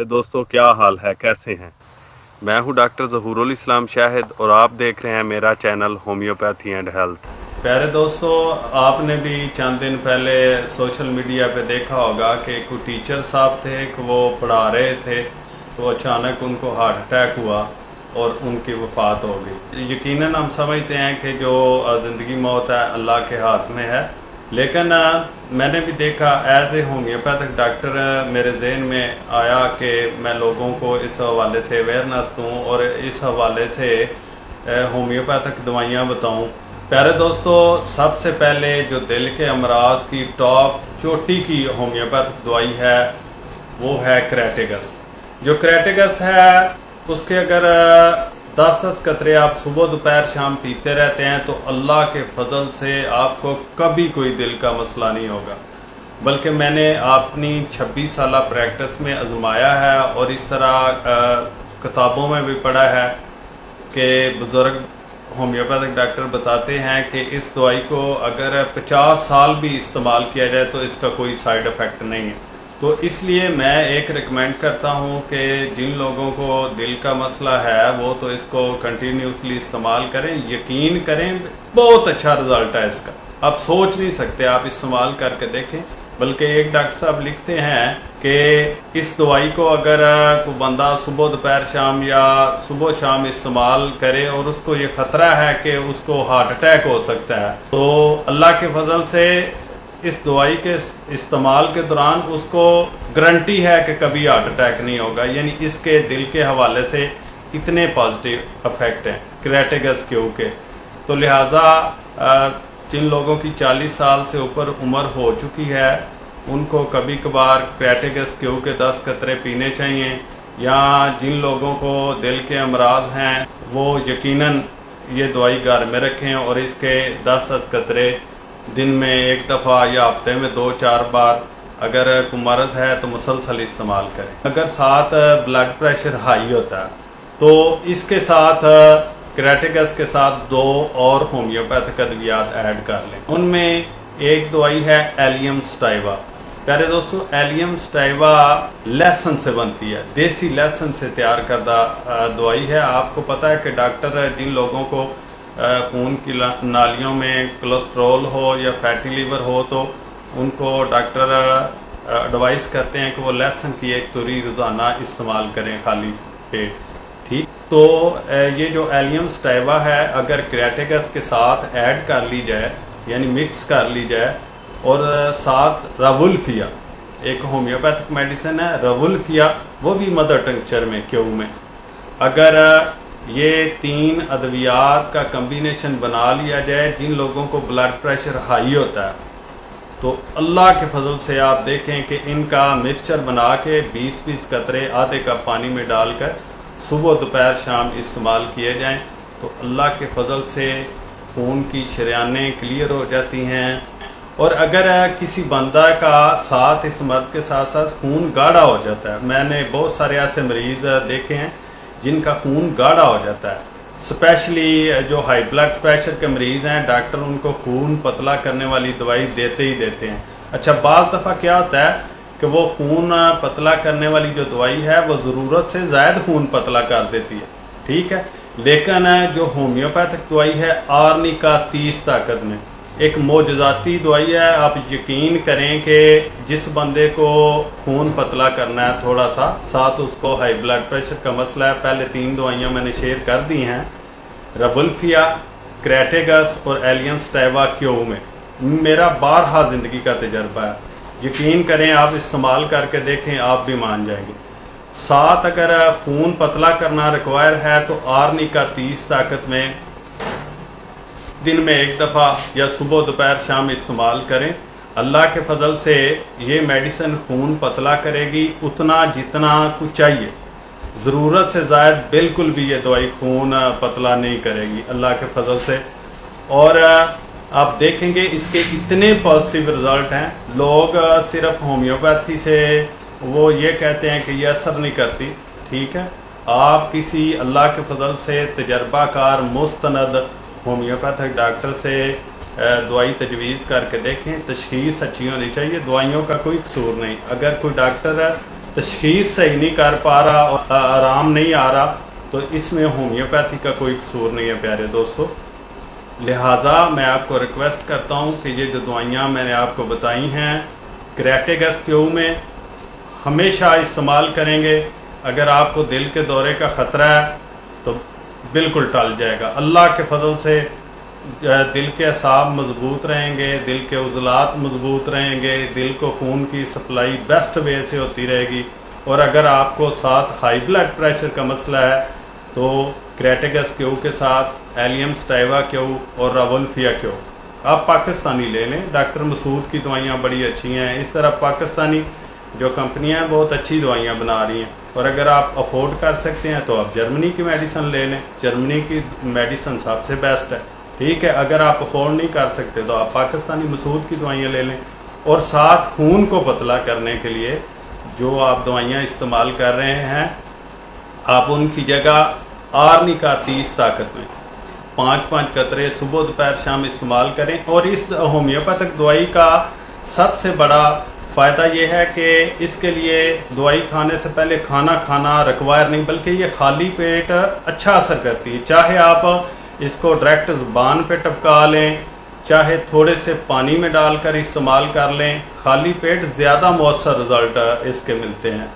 प्यारे दोस्तों, क्या हाल है, कैसे हैं। मैं हूं डॉक्टर ज़हूरुल इस्लाम शाहिद और आप देख रहे हैं मेरा चैनल होम्योपैथी एंड हेल्थ। प्यारे दोस्तों, आपने भी चंद दिन पहले सोशल मीडिया पे देखा होगा कि कुछ टीचर साहब थे कि वो पढ़ा रहे थे तो अचानक उनको हार्ट अटैक हुआ और उनकी वफ़ात हो गई। यकीनन हम समझते हैं कि जो ज़िंदगी मौत है अल्लाह के हाथ में है, लेकिन मैंने भी देखा एज ए होम्योपैथिक डॉक्टर मेरे जहन में आया कि मैं लोगों को इस हवाले से अवेयरनेस दूँ और इस हवाले से होम्योपैथिक दवाइयाँ बताऊँ। प्यारे दोस्तों, सबसे पहले जो दिल के अमराज की टॉप चोटी की होम्योपैथिक दवाई है वो है क्रैटेगस। जो क्रैटेगस है उसके अगर 10 कतरे आप सुबह दोपहर शाम पीते रहते हैं तो अल्लाह के फजल से आपको कभी कोई दिल का मसला नहीं होगा। बल्कि मैंने अपनी 26 साल प्रैक्टिस में आजमाया है और इस तरह किताबों में भी पढ़ा है कि बुज़ुर्ग होम्योपैथिक डॉक्टर बताते हैं कि इस दवाई को अगर 50 साल भी इस्तेमाल किया जाए तो इसका कोई साइड इफ़ेक्ट नहीं है। तो इसलिए मैं एक रिकमेंड करता हूँ कि जिन लोगों को दिल का मसला है वो तो इसको कंटिन्यूसली इस्तेमाल करें। यकीन करें, बहुत अच्छा रिज़ल्ट है इसका, आप सोच नहीं सकते। आप इस्तेमाल करके देखें। बल्कि एक डॉक्टर साहब लिखते हैं कि इस दवाई को अगर कोई बंदा सुबह दोपहर शाम या सुबह शाम इस्तेमाल करे और उसको ये ख़तरा है कि उसको हार्ट अटैक हो सकता है, तो अल्लाह के फजल से इस दवाई के इस्तेमाल के दौरान उसको गारंटी है कि कभी हार्ट अटैक नहीं होगा। यानी इसके दिल के हवाले से इतने पॉजिटिव इफ़ेक्ट हैं क्रैटेगस के। तो लिहाजा जिन लोगों की 40 साल से ऊपर उम्र हो चुकी है उनको कभी कभार क्रैटेगस के 10 कतरे पीने चाहिए। या जिन लोगों को दिल के अमराज हैं वो यकीनन ये दवाई घर में रखें और इसके 10 कतरे दिन में एक दफ़ा या हफ्ते में 2-4 बार अगर कोई मर्ज़ है तो मुसलसल इस्तेमाल करें। अगर साथ ब्लड प्रेशर हाई होता है तो इसके साथ क्रैटेगस के साथ 2 और होम्योपैथिक अद्वियात ऐड कर लें। उनमें एक दवाई है एलियम स्टाइवा। प्यारे दोस्तों, एलियम स्टाइवा लहसुन से बनती है, देसी लहसुन से तैयार करदा दवाई है। आपको पता है कि डॉक्टर जिन लोगों को खून की नालियों में कोलेस्ट्रॉल हो या फैटी लीवर हो तो उनको डॉक्टर एडवाइस करते हैं कि वो लहसुन की एक तुरी रोज़ाना इस्तेमाल करें खाली पेट। ठीक, तो ये जो एलियम स्टाइवा है अगर क्रैटेगस के साथ ऐड कर ली जाए यानी मिक्स कर ली जाए और साथ रावुल्फिया, एक होम्योपैथिक मेडिसिन है रावुल्फिया, वो भी मदर टंक्चर में क्यू में, अगर ये 3 अद्वियात का कम्बिनेशन बना लिया जाए जिन लोगों को ब्लड प्रेशर हाई होता है तो अल्लाह के फजल से आप देखें कि इनका मिक्सचर बना के 20-20 कतरे आधे कप पानी में डालकर सुबह दोपहर शाम इस्तेमाल किए जाएं तो अल्लाह के फजल से खून की शरियानें क्लियर हो जाती हैं। और अगर किसी बंदा का साथ इस मर्ज़ के साथ साथ खून गाढ़ा हो जाता है, मैंने बहुत सारे ऐसे मरीज़ देखे हैं जिनका खून गाढ़ा हो जाता है, स्पेशली जो हाई ब्लड प्रेशर के मरीज़ हैं, डॉक्टर उनको खून पतला करने वाली दवाई देते ही देते हैं। अच्छा, बाज़ दफ़ा क्या होता है कि वो खून पतला करने वाली जो दवाई है वो ज़रूरत से ज़्यादा खून पतला कर देती है, ठीक है। लेकिन जो होम्योपैथिक दवाई है आर्निका 30 ताकत में एक मोजज़ाती दवाई है। आप यकीन करें कि जिस बंदे को खून पतला करना है थोड़ा सा, साथ उसको हाई ब्लड प्रेशर का मसला है, पहले 3 दवाइयाँ मैंने शेयर कर दी हैं, रावुल्फिया, क्रैटेगस और एलियम स्टाइवा क्यू में। मेरा 12 ज़िंदगी का तजर्बा है, यकीन करें आप इस्तेमाल करके देखें, आप भी मान जाएंगे। साथ अगर खून पतला करना रिक्वायर है तो आर्निका 30 ताकत में दिन में एक दफ़ा या सुबह दोपहर शाम इस्तेमाल करें। अल्लाह के फजल से ये मेडिसिन खून पतला करेगी उतना जितना कुछ चाहिए, ज़रूरत से ज़्यादा बिल्कुल भी ये दवाई खून पतला नहीं करेगी अल्लाह के फजल से। और आप देखेंगे इसके इतने पॉजिटिव रिज़ल्ट हैं। लोग सिर्फ होम्योपैथी से वो ये कहते हैं कि ये असर नहीं करती, ठीक है। आप किसी अल्लाह के फजल से तजर्बाकार मुस्तनद होम्योपैथिक डॉक्टर से दवाई तजवीज़ करके देखें। तशख़ीस अच्छी होनी चाहिए, दवाइयों का कोई कसूर नहीं। अगर कोई डॉक्टर तशखीस सही नहीं कर पा रहा और आराम नहीं आ रहा, तो इसमें होम्योपैथी का कोई कसूर नहीं है प्यारे दोस्तों। लिहाजा मैं आपको रिक्वेस्ट करता हूँ कि ये जो दवाइयाँ मैंने आपको बताई हैं क्रेटेगस-क्यू में हमेशा इस्तेमाल करेंगे। अगर आपको दिल के दौरे का ख़तरा है तो बिल्कुल टल जाएगा। अल्लाह के फजल से दिल के असाब मजबूत रहेंगे, दिल के उज़लात मजबूत रहेंगे, दिल को खून की सप्लाई बेस्ट वे से होती रहेगी। और अगर आपको साथ हाई ब्लड प्रेशर का मसला है तो क्रेटेगस-क्यू के साथ एलियम स्टाइवा-क्यू और रावल्फिया-क्यू आप पाकिस्तानी ले लें। डॉक्टर मसूद की दवाइयाँ बड़ी अच्छी हैं। इस तरह पाकिस्तानी जो कंपनियां बहुत अच्छी दवाइयाँ बना रही हैं। और अगर आप अफोर्ड कर सकते हैं तो आप जर्मनी की मेडिसिन ले लें, जर्मनी की मेडिसिन सबसे बेस्ट है, ठीक है। अगर आप अफोर्ड नहीं कर सकते तो आप पाकिस्तानी मसूद की दवाइयाँ ले लें। और साथ खून को पतला करने के लिए जो आप दवाइयाँ इस्तेमाल कर रहे हैं, आप उनकी जगह आर्निका 30 ताकत में 5-5 कतरे सुबह दोपहर शाम इस्तेमाल करें। और इस होम्योपैथिक दवाई का सबसे बड़ा फ़ायदा ये है कि इसके लिए दवाई खाने से पहले खाना खाना रिक्वायर नहीं, बल्कि ये खाली पेट अच्छा असर करती है। चाहे आप इसको डायरेक्ट ज़ुबान पे टपका लें, चाहे थोड़े से पानी में डालकर इस्तेमाल कर लें, खाली पेट ज़्यादा मौसर रिज़ल्ट इसके मिलते हैं।